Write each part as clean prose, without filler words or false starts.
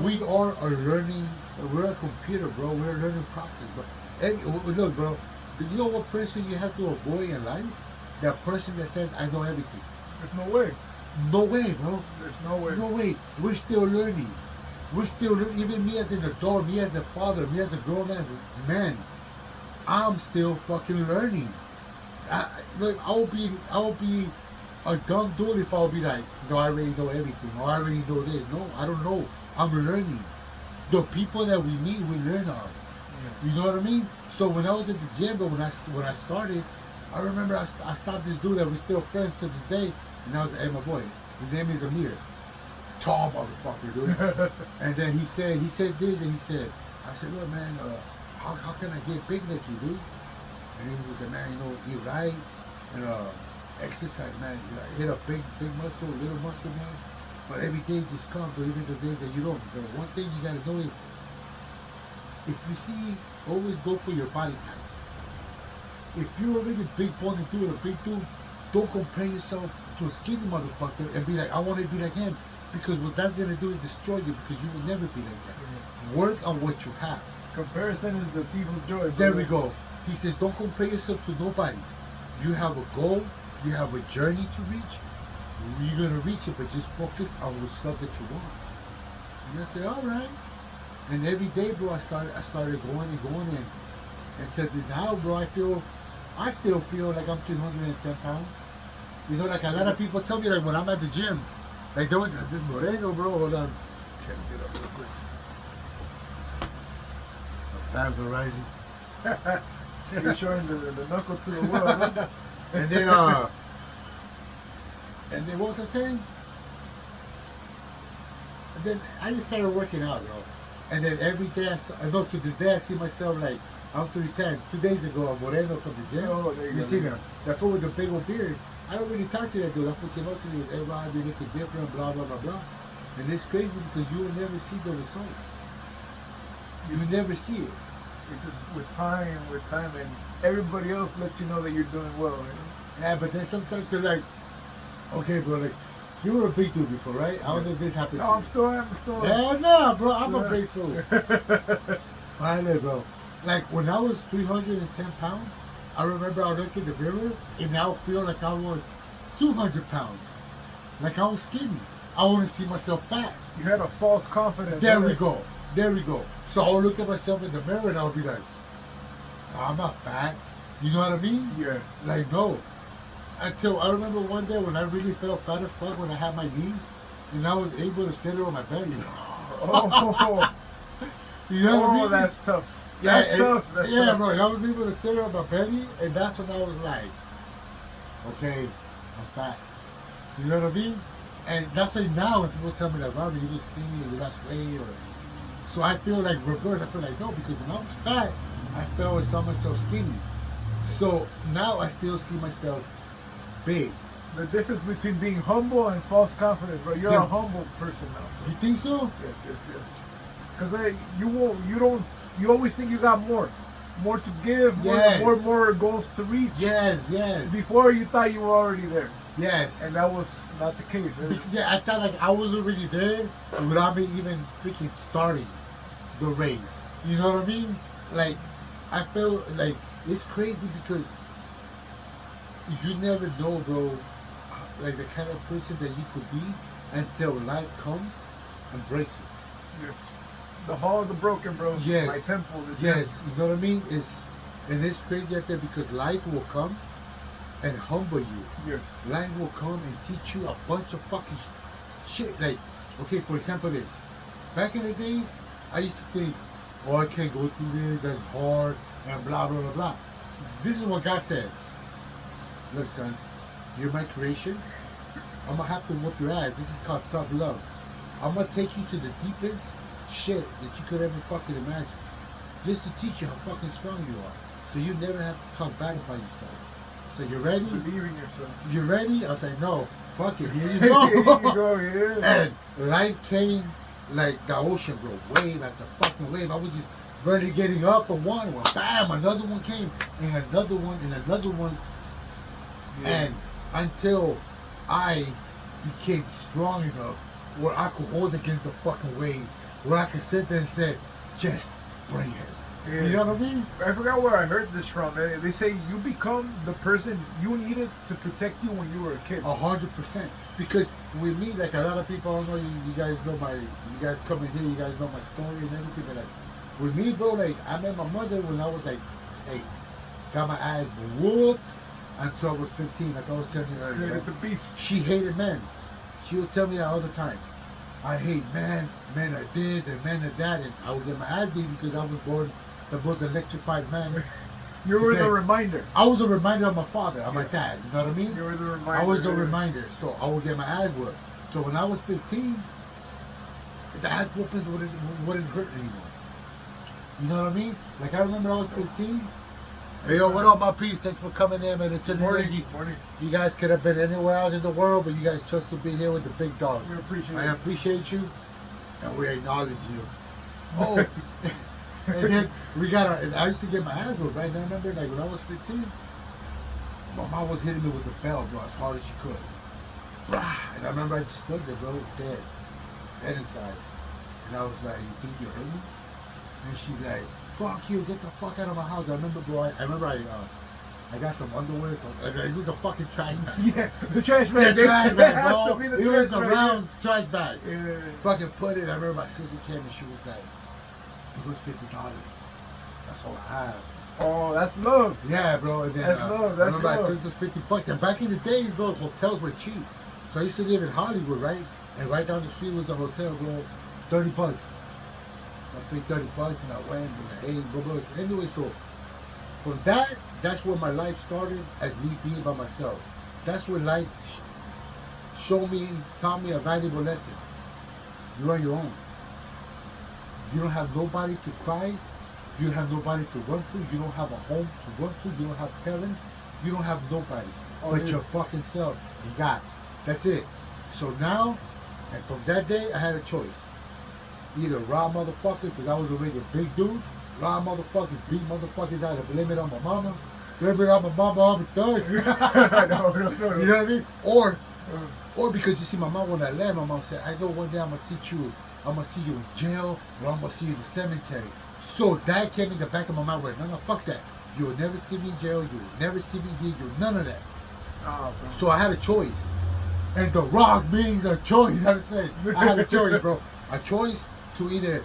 We are a learning. We're a computer, bro. We're a learning process, bro. Look, bro. You know what person you have to avoid in life? That person that says, "I know everything." There's no way. No way, bro. There's no way. No way. We're still learning. We're still learning. Even me as an adult, me as a father, me as a grown man, I'm still fucking learning. Look, I'll be a dumb dude if I'll be like, no, I already know everything, or I already know this. No, I don't know. I'm learning. The people that we meet, we learn of. Yeah. You know what I mean? So when I was at the gym, but when I started, I remember I stopped this dude that we're still friends to this day, and I was like, hey, my boy, his name is Amir. Tall motherfucker, dude. And then he said this, and I said, look, man, how can I get big like you, dude? And he was like, man, eat right, and exercise, man. Hit a big muscle, little muscle, man. But every day just comes, but even the days that you don't. But one thing you gotta know is, if you see, always go for your body type. If you're already big boned dude or big dude, don't compare yourself to a skinny motherfucker and be like, I want to be like him. Because what that's gonna do is destroy you, because you will never be like that. Work on what you have. Comparison is the thief of joy. There we go. He says, don't compare yourself to nobody. You have a goal, you have a journey to reach. You're gonna reach it, but just focus on the stuff that you want. And I said, all right. And every day, bro, I started going and going, and to now, bro, I still feel like I'm 310 pounds. Like a lot of people tell me, like when I'm at the gym, like there was this Moreno, bro. Hold on, can I get up real quick? Times are rising. You're showing the knuckle to the world. Huh? And then what was I saying? And then I just started working out, bro. And then every day, I know to this day, I see myself like, I'm 310. 2 days ago, I'm Moreno from the gym. Oh, there you go. See him? That fool with the big old beard. I don't really talk to that dude. That fool came up to me with, hey, Rob, you're looking different, blah, blah, blah, blah. And it's crazy because you will never see the results. You never see it. It's just with time, and everybody else lets you know that you're doing well. Yeah, but then sometimes they're like, okay, bro, like, you were a big dude before, right? How did this happen to you? I'm still. Hell no, bro. I'm a big fool. I know, bro. Like, when I was 310 pounds, I remember I looked in the mirror, and now I feel like I was 200 pounds. Like I was skinny. I want to see myself fat. You had a false confidence. There we go. So I'll look at myself in the mirror, and I'll be like, no, I'm not fat. You know what I mean? Yeah. Like, no. Until I remember one day when I really felt fat as fuck when I had my knees, and I was able to sit on my belly. Oh. You know what I mean? That's tough. Yeah, that's tough. That's tough. bro. I was able to sit on my belly, and that's when I was like, okay, I'm fat. You know what I mean? And that's why now when people tell me that, Robbie, you look skinny, you lost weight, or so I feel like reverse. I feel like no, because when I was fat, I saw myself skinny. So now I still see myself big. The difference between being humble and false confidence, bro. You're a humble person now. You think so? Yes. Because you always think you got more to give, more goals to reach. Yes. Before you thought you were already there. Yes. And that was not the case, right? Because, I thought like I was already there without me even freaking starting the race. You know what I mean? Like, I felt like it's crazy because you never know, bro, like the kind of person that you could be until life comes and breaks you. Yes. The hall of the broken, bro. Yes. My temple. Yes. You know what I mean? And it's crazy out there because life will come and humble you. Yes. Life will come and teach you a bunch of fucking shit. Like, okay, for example, this. Back in the days, I used to think, oh, I can't go through this, that's hard, and blah, blah, blah, blah. This is what God said. Look, son, you're my creation. I'm going to have to whoop your ass. This is called tough love. I'm going to take you to the deepest shit that you could ever fucking imagine. Just to teach you how fucking strong you are. So you never have to talk bad about yourself. So you ready? Believe in yourself. You ready? I was like, no, fuck it. Here you go. Here you go, yeah. And life came like the ocean, bro. Wave after fucking wave. I was just barely getting up from one. Bam, another one came. And another one, and another one. Yeah. And until I became strong enough where I could hold against the fucking waves where I could sit there and say, just bring it. Yeah. You know what I mean? I forgot where I heard this from. They say you become the person you needed to protect you when you were a kid. 100%. Because with me, like a lot of people, I don't know, you guys know you guys come in here, you guys know my story and everything, but like, with me, bro, like, I met my mother when I was like 8. Got my ass whooped until I was 15, like I was telling you earlier. Created Right? the beast. She hated men. She would tell me that all the time. I hate men are this and men are that, and I would get my ass beat because I was born the most electrified man. You were today. the reminder. I was a reminder of my father, of my dad, you know what I mean? You were the reminder. I was a reminder, so I would get my ass whooped. So when I was 15, the ass whoopings wouldn't hurt anymore. You know what I mean? Like I remember I was 15. Hey yo, what up, my peeps? Thanks for coming in, man. Until Morning. you guys could have been anywhere else in the world, but you guys chose to be here with the big dogs. We appreciate I it. appreciate you, and we acknowledge you. Oh, and then and I used to get my ass whooped, right? And I remember, like, when I was 15, my mom was hitting me with the bell, bro, as hard as she could. And I remember I just stood there, bro, dead inside. And I was like, you think you hurt me? And she's like, fuck you, get the fuck out of my house. I remember, bro, I got some underwear, it was a fucking trash bag. Yeah, the trash bag. The trash bag, It has bro. to be the It trash was the bag. round trash bag. Yeah. Fucking put it. I remember my sister came and she was like, it was $50. That's all I have. Oh, that's love. Yeah, bro. And then, That's love. That's I remember love. I took those $50. And back in the days, bro, hotels were cheap. So I used to live in Hollywood, right? And right down the street was a hotel, bro. $30. So I paid $30 and I went and I ate, blah, blah. Anyway, so from that's where my life started as me being by myself. That's where life taught me a valuable lesson. You're on your own. You don't have nobody to cry. You have nobody to run to. You don't have a home to run to. You don't have parents. You don't have nobody but your fucking self. You got. That's it. So now, and from that day, I had a choice. Either rob motherfuckers, because I was already a big dude. Rob motherfuckers, beat motherfuckers out of blame it on my mama. Blame it on my mama, I'm a thug. No. You know what I mean? Or because you see, my mom when I left, my mom said, I know one day I'm gonna see you in jail, or I'm gonna see you in the cemetery. So that came in the back of my mind where, no, fuck that. You will never see me in jail, you will never see me here, none of that. Oh, So I had a choice. And The Rock means a choice. I had a choice, bro. A choice to either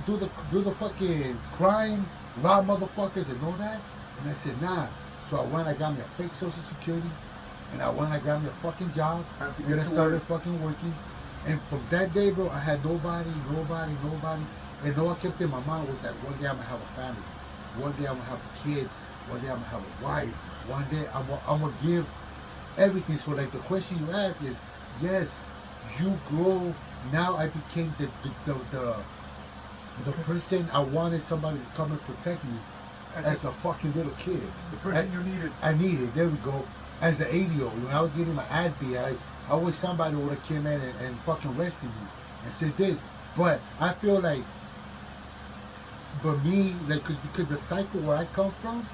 do the fucking crime, rob motherfuckers and all that. And I said, nah. So I went, I got me a fake social security. And I went, I got me a fucking job. And I started fucking working. And from that day, bro, I had nobody. And all I kept in my mind was that one day I'm gonna have a family. One day I'm gonna have kids. One day I'm gonna have a wife. One day I'm gonna give everything. So like the question you ask is, yes, you grow. Now I became the person I wanted somebody to come and protect me as a fucking little kid. The person you needed. I needed. There we go. As the 80-year-old, when I was getting my ass beat, I wish somebody would have came in and fucking rescued me and said this. But I feel like, but me, like, because the cycle where I come from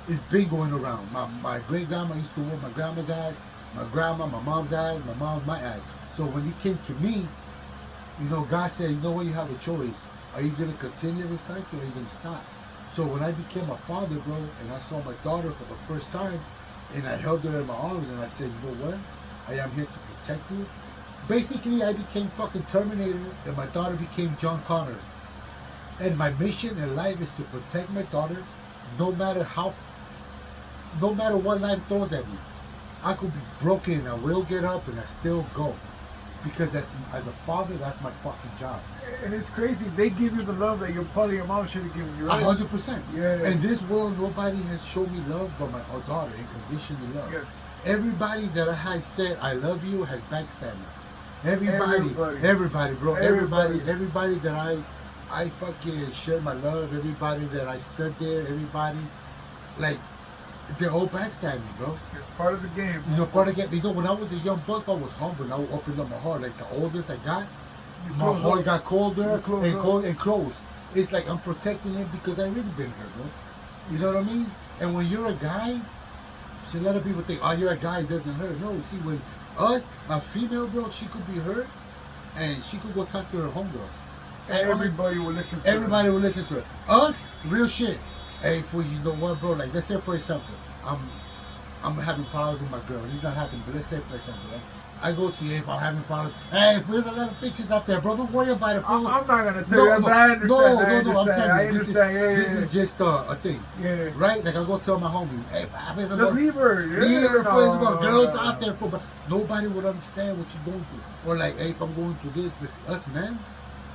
is been going around. My great grandma used to whoop my grandma's ass, my grandma, my mom's ass, my mom, my ass. So when it came to me, you know, God said, you know what, you have a choice. Are you going to continue this cycle or are you going to stop? So when I became a father, bro, and I saw my daughter for the first time, and I held her in my arms and I said, you know what? I am here to protect you. Basically, I became fucking Terminator and my daughter became John Connor. And my mission in life is to protect my daughter no matter what life throws at me. I could be broken and I will get up and I still go. Because as a father, that's my fucking job. And it's crazy. They give you the love that probably your mom should have given you, right? 100%. Yeah. In this world, nobody has shown me love but my daughter, unconditional love. Yes. Everybody that I had said I love you has backstabbed me. Everybody, bro. Everybody that I fucking shared my love. Everybody that I stood there. Everybody, like, they're all backstabbing me, bro. It's part of the game. You know, part of it. You know, when I was a young buck, I was humble. And I would open up my heart. Like the oldest I got, my heart got colder and closed. It's like I'm protecting it because I really been hurt, bro. You know what I mean? And when you're a guy, see, a lot of people think, oh, you're a guy, it doesn't hurt. No, see, when a female, bro, she could be hurt, and she could go talk to her homegirls. Everybody will listen to Everybody will listen to it. Us, real shit. Hey, for you know what, bro? Like, let's say for example, I'm having problems with my girl. This is not happening, but let's say for example, right? I go to you if I'm having problems. Hey, if there's a lot of bitches out there, bro, don't worry about it. Fool. I'm not gonna tell you, but I understand. No, I I'm telling you, understand. This is just a thing, yeah. right? Like I go tell my homie, hey, just leave her. Leave her, no, girls out there, but nobody would understand what you're going through. Or like, hey, if I'm going through this, us men,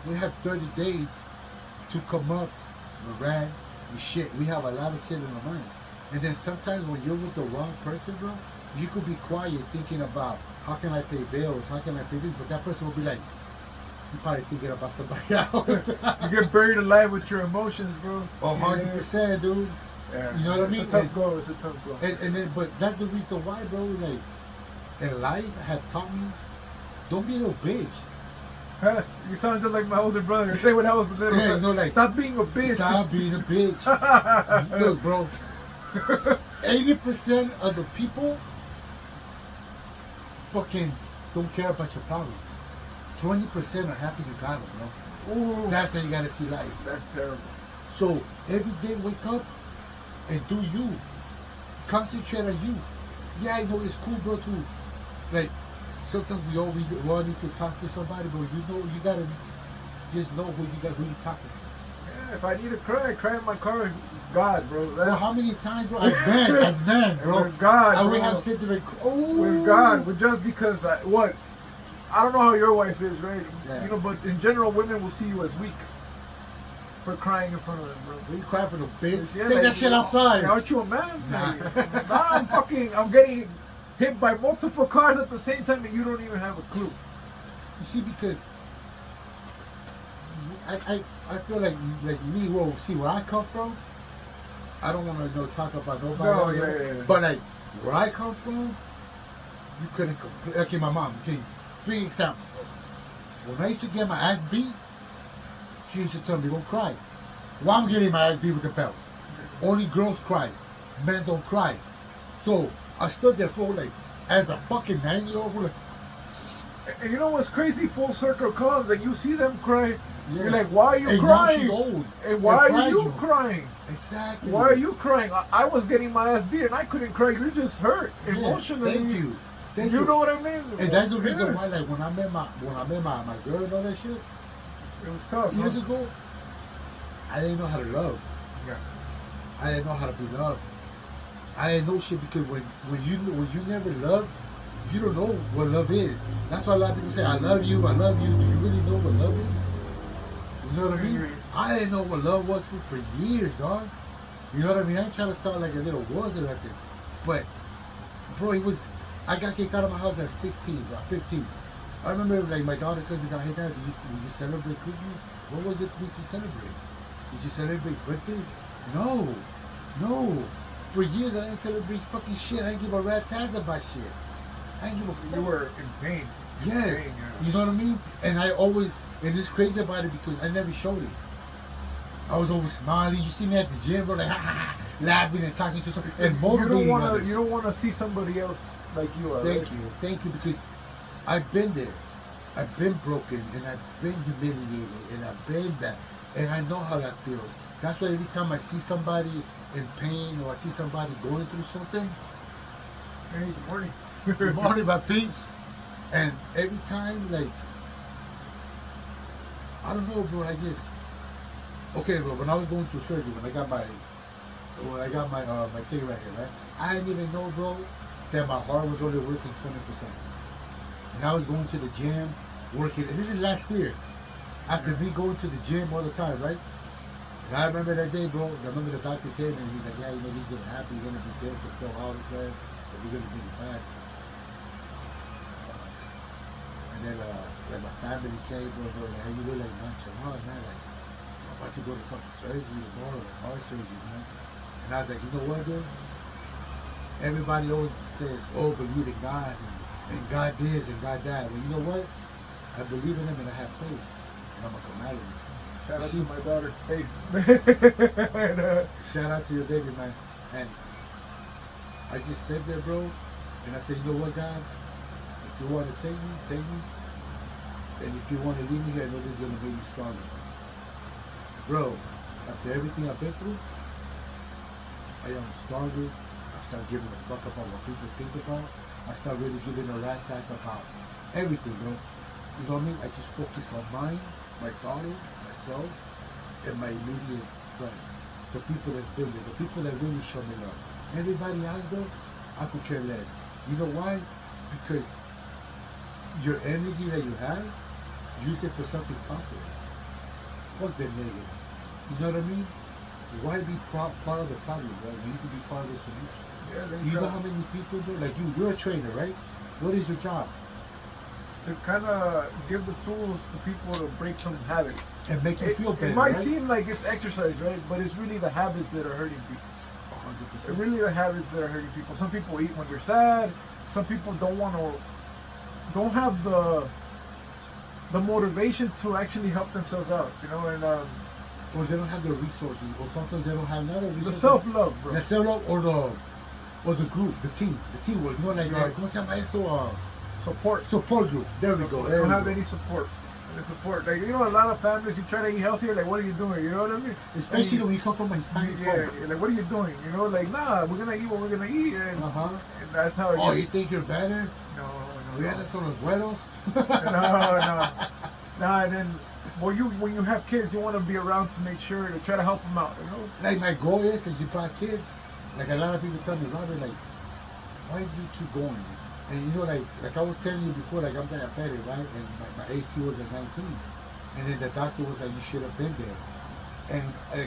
we have 30 days to come up with rad, with shit. We have a lot of shit in our minds. And then sometimes when you're with the wrong person, bro, you could be quiet thinking about how can I pay bills, how can I pay this, but that person will be like, you're probably thinking about somebody else. You get buried alive with your emotions, bro. 100%, dude. Yeah. You know what I mean? It's a tough goal. It's a tough goal. And then, but that's the reason why, bro. Like, in life, had taught me, don't be a little bitch. You sound just like my older brother. Say when I was little. Yeah, no, like, stop being a bitch. Stop being a bitch. Look, bro. 80% of the people fucking don't care about your problems. 20% are happy you got them, bro. Ooh, that's how you gotta see life. That's terrible. So every day wake up and do you. Concentrate on you. Yeah, I know it's cool, bro, too. Like, sometimes we all need to talk to somebody, but you gotta just know who you're talking to. Yeah, if I need to cry, I cry in my car. God, bro. Well, how many times, bro? As men, bro. With God, and bro. we have said to like, oh. With God, but just because I don't know how your wife is, right? Yeah. You know, but in general, women will see you as weak for crying in front of them, bro. We cry for the bitch. Yeah, take that shit outside. Aren't you a man? Nah. I'm getting hit by multiple cars at the same time, and you don't even have a clue. You see, because I feel like me. Well, see where I come from. I don't want to talk about nobody. Yeah. But like where I come from, you couldn't complain. Okay, my mom. Okay, big example. When I used to get my ass beat, she used to tell me, "Don't cry." Well, I'm getting my ass beat with the belt. Only girls cry. Men don't cry. So I stood there for like, as a fucking 9-year-old. Like, and you know what's crazy? Full circle comes, and you see them cry. yeah. You're like, why are you and crying? Now she's old. And why are you fragile. crying? Exactly. Why are you crying? I was getting my ass beat and I couldn't cry. You're just hurt emotionally. Thank you. You know what I mean? And that's the reason why, like, when I met my girl and all that shit, it was tough. Years ago, I didn't know how to love. Yeah. I didn't know how to be loved. I didn't know shit because when you never loved, you don't know what love is. That's why a lot of people say, I love you. Do you really know what love is? You know what I mean? I didn't know what love was for years, dog. You know what I mean? I ain't trying to sound like a little wuss or nothing. But, bro, I got kicked out of my house at 16, bro, 15. I remember, like, my daughter told me, hey, Dad, did you celebrate Christmas? What was it we used to celebrate? Did you celebrate birthdays? No. For years, I didn't celebrate fucking shit. I didn't give a rat's ass about shit. I didn't give a fuck. You were in pain. Yes. Pain, yeah. You know what I mean? And I always, and it's crazy about it because I never showed it. I was always smiling. You see me at the gym, bro, like, laughing and talking to somebody and motivating others. You don't want to see somebody else like you are. Thank you, because I've been there. I've been broken, and I've been humiliated, and I've been that, and I know how that feels. That's why every time I see somebody in pain or I see somebody going through something, hey, good morning. Good morning, my peeps. And every time, like, I don't know, bro. Okay, bro. When I was going through surgery, when I got my thing right here, right? I didn't even know, bro, that my heart was only working 20%. And I was going to the gym, working. And this is last year. After me going to the gym all the time, right? And I remember that day, bro. I remember the doctor came and he's like, yeah, you know, this is going to happen. You're going to be dead for 12 hours, man. But we're going to bring you back. And then, like, my family came, bro. Like, hey, you look like nonchalant, man. Like, I'm about to go to fucking surgery tomorrow, like heart surgery, man. And I was like, you know what, dude? Everybody always says, oh, believe in God, and God this, and God that. Well, you know what? I believe in Him, and I have faith, and I'm going to come out of this. Shout out to my daughter, Faith. Shout out to your baby, man. And I just sat there, bro, and I said, you know what, God? If you want to take me, take me. And if you want to leave me here, I know this is going to make me stronger. bro, after everything I've been through, I am stronger. I start giving a fuck about what people think about. I start really giving a rat's ass about everything, bro. You know what I mean? I just focus on mine, my daughter, myself, and my immediate friends. The people that's been there, the people that really show me love. Everybody else, though, I could care less. You know why? Because your energy that you have, use it for something positive. Fuck the negative. You know what I mean? Why be part of the problem, bro? You need to be part of the solution. Yeah, You know how many people do? Like you're a trainer, right? What is your job? to kind of give the tools to people to break some habits. And make you feel better, It might right? seem like it's exercise, right? But it's really the habits that are hurting people. 100%. It's really the habits that are hurting people. Some people eat when they're sad. Some people don't have the motivation to actually help themselves out, you know, and Or they don't have the resources, or sometimes they don't have none of the the resources. self-love, bro. The self-love, or the group, the teamwork. You know, like Right. ¿cómo se llama eso? Support. Support group. There we go. They There don't we have go. any support. Any support. Like, you know, a lot of families, you try to eat healthier, like, what are you doing? You know what I mean? Especially And when you come from a Hispanic yeah, folk. like, what are you doing? You know, like, nah, we're gonna eat what we're gonna eat, and, Uh-huh. and that's how it Oh, is. you think you're better? No, Vienes con los güeros? no, and then when you have kids, you want to be around to make sure to try to help them out. You know, Like my goal is, since you brought kids, like a lot of people tell me, Robert, like, why do you keep going? And you know, like I was telling you before, like I'm diabetic, right? And my AC was at 19. And then the doctor was like, you should have been there. And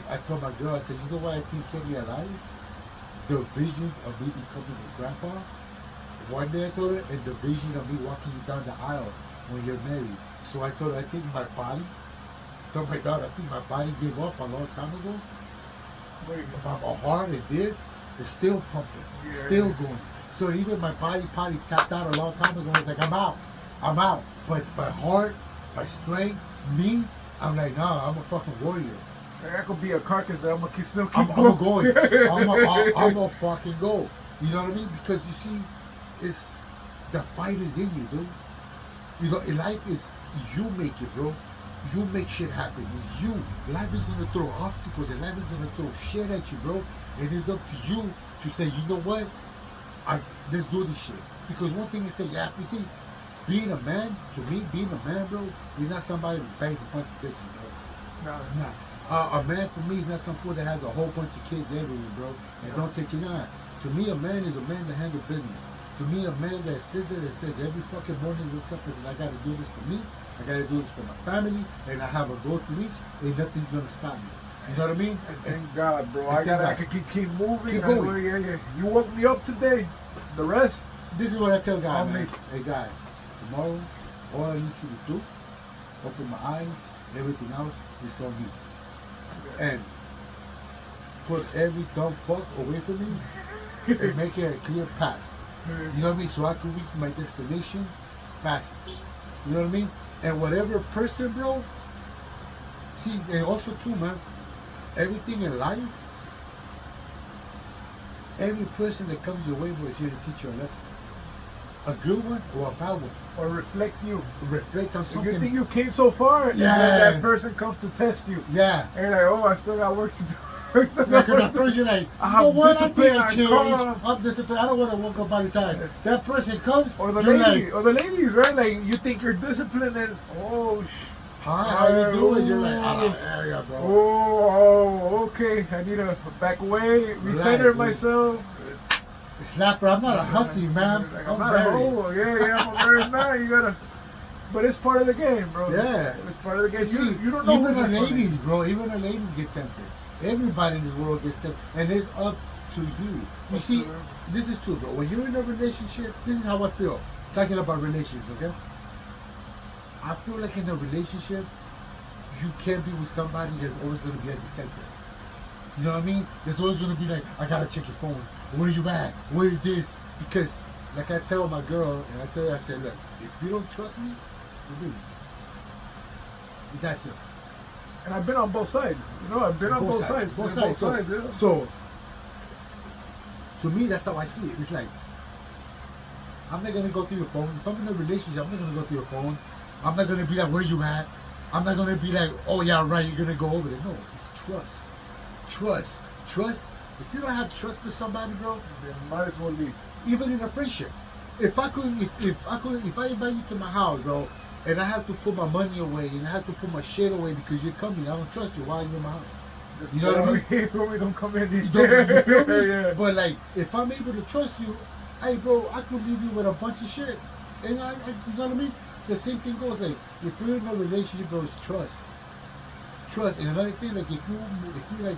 I told my girl, I said, you know what I think kept me alive? The vision of me becoming a grandpa. One day I told her, and the vision of me walking you down the aisle when you're married. So I told her, I think my body, told my daughter, I think my body gave up a long time ago. My heart and this is still pumping, Yeah. still going. So even my body probably tapped out a long time ago. It's like, I'm out. But my heart, my strength, me, I'm like, nah, I'm a fucking warrior. like, I could be a carcass that I'm gonna still keep I'm going. I'm a fucking go. You know what I mean? Because you see, it's the fight is in you, dude. You know, in life is you make it, bro. You make shit happen. It's you. Life is gonna throw obstacles, and life is gonna throw shit at you, bro. And it's up to you to say, you know what? Let's do this shit. Because one thing is say, yeah, you see, being a man, to me, being a man, bro, is not somebody that bangs a bunch of bitches, bro. No. Nah. A man for me is not some fool that has a whole bunch of kids everywhere, bro, and don't take it on. To me, a man is a man that handles business. To me, a man that sits there that says every fucking morning wakes up and says, I gotta do this for me, I gotta do this for my family, and I have a goal to reach, and nothing's gonna stop me. You know what I mean? Thank God, bro. And I thank can keep moving. Keep I know, going. yeah. You woke me up today. The rest, This is what I tell God, I'll man. make it. Hey, God, tomorrow, all I need you to do, open my eyes, everything else is on me. And put every dumb fuck away from me and make it a clear path. You know what I mean? So I can reach my destination fastest. You know what I mean? And whatever person, bro, see, and also too, man, everything in life, every person that comes your way, bro, is here to teach you a lesson. A good one or a bad one. or reflect you. Reflect on If something. you think you came so far, and Yeah. then that person comes to test you. Yeah. And you're like, oh, I still got work to do. I still got Because work at to first do. you're like, I you have know what? I discipline, think I I'm changed. calm. I'm disciplined. I don't want to walk up by his eyes. That person comes, Or the you're lady, like, or the ladies, right? Like you think you're disciplined, and hi, how you doing? You're like, I don't area, bro. oh, okay. I need to back away, recenter dude. myself. It's not, bro. I'm not a hussy, man. Like, I'm I'm not a married. hoe. Yeah, I'm a married man. You gotta. But it's part of the game, bro. Yeah. It's part of the game. See, You don't know even who's the in front of you. ladies, bro. Even the ladies get tempted. Everybody in this world gets tempted, and it's up to you. You see, this is true, bro. When you're in a relationship, this is how I feel. Talking about relationships, okay? I feel like in a relationship, you can't be with somebody that's always going to be a detective. You know what I mean? There's always going to be like, I gotta check your phone. Where you at? Where is this? Because, like I tell my girl, and I tell her, I said, look, if you don't trust me, you do. It's that simple. And I've been on both sides. You know, I've been on both sides. Both On sides. both sides, yeah. So, to me, that's how I see it. It's like, I'm not gonna go through your phone. If I'm in a relationship, I'm not gonna go through your phone. I'm not gonna be like, where you at? I'm not gonna be like, oh yeah, right, you're gonna go over there. No, it's trust. Trust. If you don't have trust with somebody, bro, Then might as well leave. even in a friendship. If I invite you to my house, bro, and I have to put my money away and I have to put my shit away because you're coming, I don't trust you. Why are you in my house? Just You know what I mean? We don't come in. You feel me? Yeah. But like, if I'm able to trust you, hey, bro, I could leave you with a bunch of shit, and you know what I mean? The same thing goes like, if you're in a relationship, bro, it's trust. And another thing, like, if you like,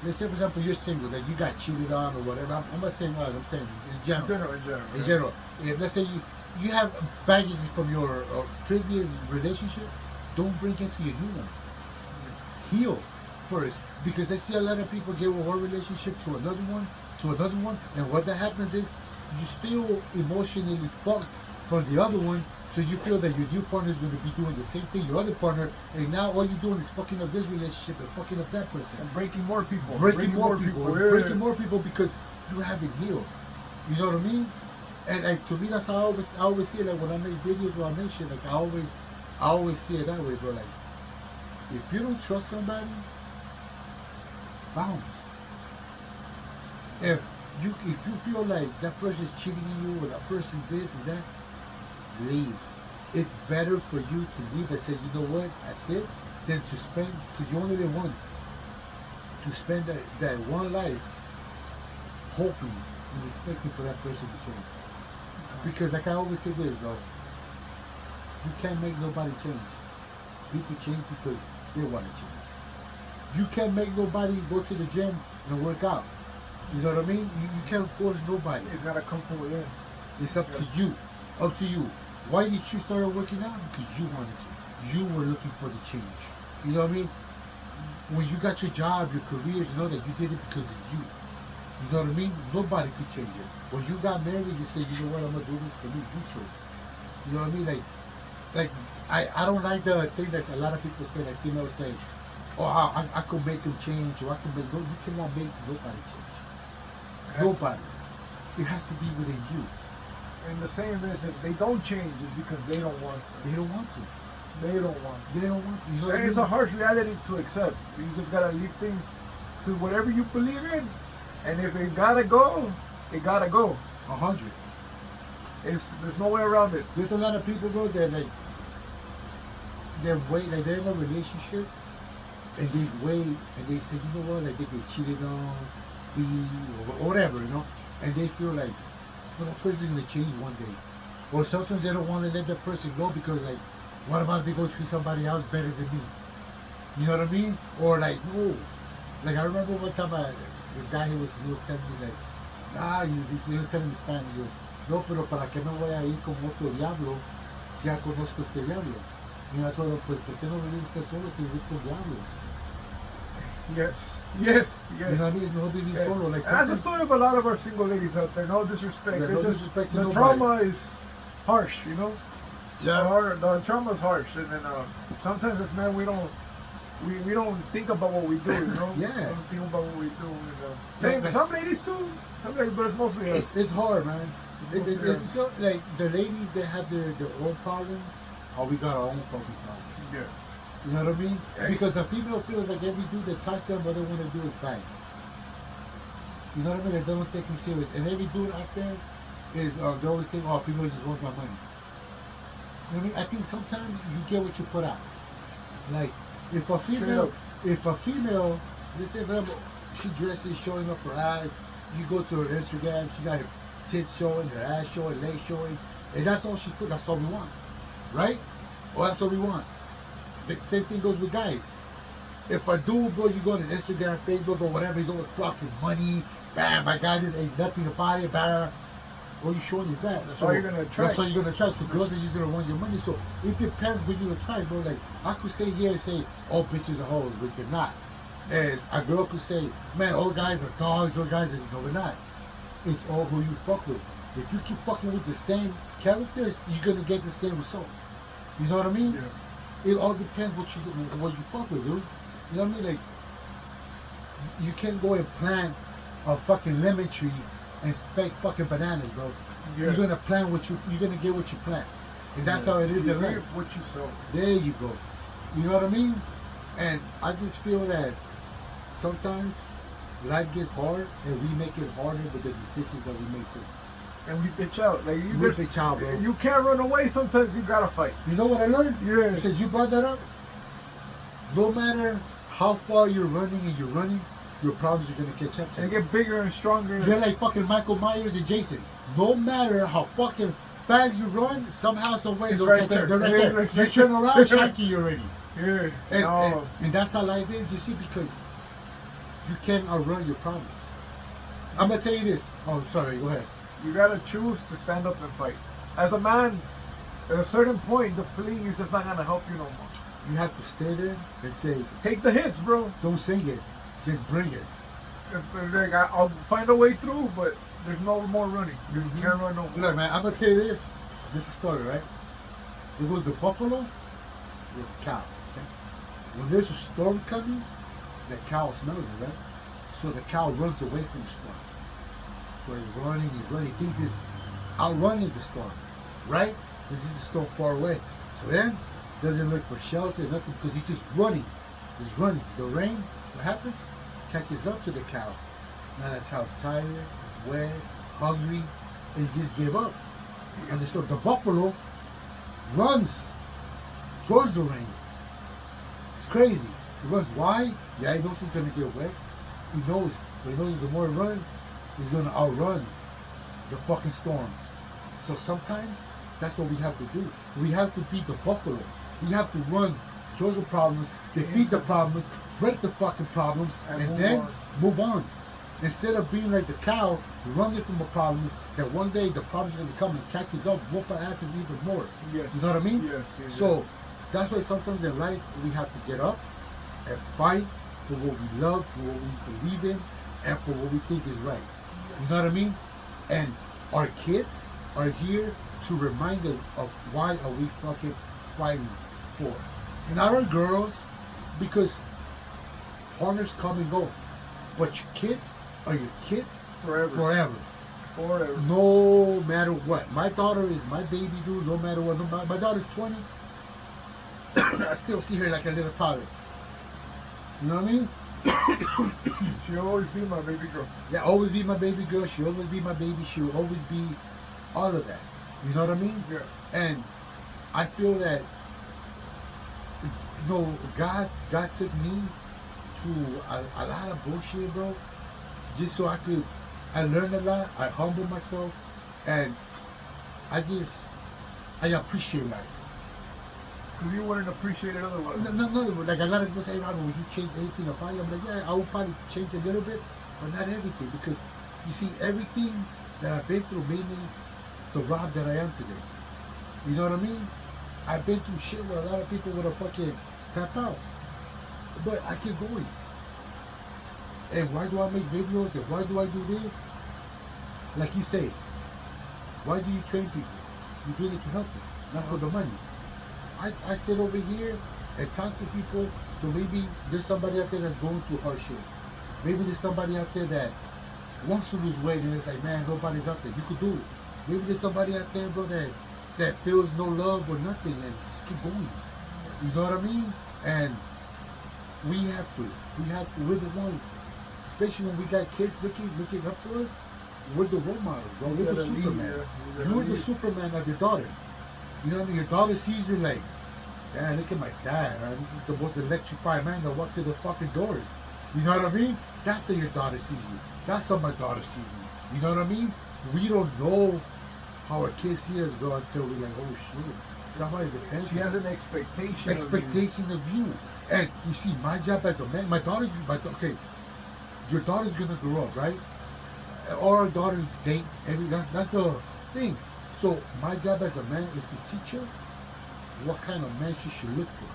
let's say for example you're single, that you got cheated on or whatever. I'm not saying us. I'm saying in general. In general, if let's say you have baggage from your previous relationship, don't bring it to your new one. Heal first, because I see a lot of people get with one relationship to another one, and what that happens is you still emotionally fucked from the other one. So you feel that your new partner is going to be doing the same thing, your other partner, and now all you're doing is fucking up this relationship and fucking up that person. And breaking more people. Breaking more people because you haven't healed. You know what I mean? And like, to me, that's how I always see it. Like when I make videos or I make shit, like I always see it that way, bro. Like, if you don't trust somebody, bounce. If you feel like that person's cheating on you or that person this and that, leave. It's better for you to leave and say, you know what, that's it, than to spend, because you only live once, to spend that one life hoping and expecting for that person to change. Because like I always say this, bro, you can't make nobody change. People change because they want to change. You can't make nobody go to the gym and work out. You know what I mean? You can't force nobody. It's gotta come from within. It's up to you. Up to you. Why did you start working out? Because you wanted to. You were looking for the change. You know what I mean? When you got your job, your career, you know that you did it because of you. You know what I mean? Nobody could change it. When you got married, you said, you know what, I'm going to do this for me. You chose. You know what I mean? Like I don't like the thing that a lot of people say, like females say, oh, I could make them change, or I could make, no, you cannot make nobody change. Nobody. It has to be within you. And the saying is, if they don't change, it's because they don't want to. They don't want to. They don't want to. They don't want to. You know what I And it's mean? a harsh reality to accept. You just gotta leave things to whatever you believe in. And if it gotta go, it gotta go. 100. There's no way around it. There's a lot of people, bro, that like they're in a relationship and they wait and they say, you know what, like they get cheated on, or whatever, you know, and they feel like, well, that person's gonna change one day. Or sometimes they don't want to let that person go because like, what about if they go treat somebody else better than me? You know what I mean? Or like, no. Like I remember one time this guy he was telling me like, he was telling me Spanish, he goes, no, pero para qué me voy a ir con otro diablo si ya conozco este diablo. Y I told him, pues, ¿por qué no venir usted solo si vive con diablo? Yes. You know what I mean? It's no vivir solo. Like that's the story of a lot of our single ladies out there. No disrespect. Yeah, no disrespect to the nobody. trauma is harsh, you know? Yeah. The trauma is harsh. And then sometimes as men, we don't think about what we do, you know? Yeah. We don't think about what we do. Some ladies too. Some ladies, but it's mostly us. It's hard, man. It's so, like the ladies that have their own problems, or we got our own fucking problems. Yeah. You know what I mean? Yeah. Because the female feels like every dude that touches them, what they want to do is bang. You know what I mean? They don't take him serious. And every dude out there is, they always think, oh, female just wants my money. You know what I mean? I think sometimes you get what you put out. Like, if a female, let's say, for example, she dresses, showing up her ass, you go to her Instagram, she got her tits showing, her ass showing, legs showing, and that's all she's put, that's all we want. Right? Well, that's all we want. The same thing goes with guys. If a dude, bro, you go to Instagram, Facebook, or whatever, he's always flossing money, bam, I got this, ain't nothing about it, bam. All you showing is that. That's all you're gonna attract. That's all you're gonna attract. So girls are just gonna want your money. So it depends what you attract, bro. Like I could say here and say all bitches are hoes, but they're not. And a girl could say, man, all guys are dogs, all guys are no, we're not. It's all who you fuck with. If you keep fucking with the same characters, you're gonna get the same results. You know what I mean? Yeah. It all depends what you fuck with, dude. You know what I mean? Like you can't go and plant a fucking lemon tree and expect fucking bananas, bro. Yeah. You're gonna plant you're gonna get what you plant. And that's how it is in life. What you sow. There you go. You know what I mean? And I just feel that sometimes life gets hard and we make it harder with the decisions that we make too. And we bitch out. Like you We just, bitch out, bro. you can't run away. Sometimes you gotta fight. You know what I learned? Yeah. Since you brought that up, no matter how far you're running and you're running, your problems are gonna catch up to And you. get bigger and stronger. They're like fucking Michael Myers and Jason. No matter how fucking fast you run, somehow, some way, It's they'll right catch there. up. They're right Yeah, there. right You there. turn around, shanky already. Yeah. And, No. and that's how life is, you see, because you can't outrun your problems. I'm gonna tell you this. Oh, sorry. Go ahead. You gotta choose to stand up and fight. As a man, at a certain point, the fleeing is just not gonna help you no more. You have to stay there and say, Take the hits, bro. "Don't sing it, just bring it." Like, I'll find a way through, but there's no more running. You Mhm. can't run no more. Look, man. I'm gonna tell you this. This is a story, right? There was the buffalo. There was a cow. Okay? When there's a storm coming, the cow smells it, right? So the cow runs away from the storm. So he's running, he thinks he's outrunning the storm, right? This is the storm far away. So then, doesn't look for shelter, nothing, because he's just running. He's running. The rain, what happens? Catches up to the cow. Now the cow's tired, wet, hungry, and he just gave up. And so the buffalo runs towards the rain. It's crazy. He runs. Why? Yeah, he knows he's gonna get wet. He knows. But he knows the more he runs, he's gonna outrun the fucking storm. So sometimes that's what we have to do. We have to beat the buffalo. We have to run towards the problems, defeat the problems, break the fucking problems, and then move on. Instead of being like the cow, running from the problems, that one day the problems are going to come and catch us up, whoop our asses even more. Yes. You know what I mean? Yes. So that's why sometimes in life we have to get up and fight for what we love, for what we believe in, and for what we think is right. You know what I mean? And our kids are here to remind us of why are we fucking fighting for. Not our girls, because partners come and go. But your kids are your kids Forever. forever. No matter what. My daughter is my baby, dude, no matter what. My daughter's 20. I still see her like a little toddler. You know what I mean? She'll always be my baby girl. Yeah, always be my baby girl. She'll always be my baby. She'll always be all of that. You know what I mean? Yeah. And I feel that, you know, God took me to a lot of bullshit, bro. Just so I learned a lot. I humbled myself, and I appreciate life. Because you wouldn't appreciate it otherwise. No, like a lot of people say, Robert, would you change anything about you? I'm like, yeah, I would probably change a little bit, but not everything. Because you see, everything that I've been through made me the Rob that I am today. You know what I mean? I've been through shit where a lot of people would have fucking tapped out. But I keep going. And why do I make videos? And why do I do this? Like you say, why do you train people? You do it to help them, not for the money. I sit over here and talk to people, so maybe there's somebody out there that's going through hardship. Maybe there's somebody out there that wants to lose weight and it's like, man, nobody's out there. You could do it. Maybe there's somebody out there, bro, that feels no love or nothing and just keep going. You know what I mean? And we have to. We're the ones, especially when we got kids looking up to us, we're the role models, bro. We're the Superman. You're the Superman of your daughter. You know what I mean? Your daughter sees you like, man, look at my dad. Man. This is the most electrifying man that walked to the fucking doors. You know what I mean? That's how your daughter sees you. That's how my daughter sees me. You know what I mean? We don't know how our kids see us, bro, until we're like, oh shit, somebody depends. She has an expectation. Expectation of you. And you see, my job as a man, okay, your daughter's gonna grow up, right? Or our daughters date. That's the thing. So my job as a man is to teach her what kind of man she should look for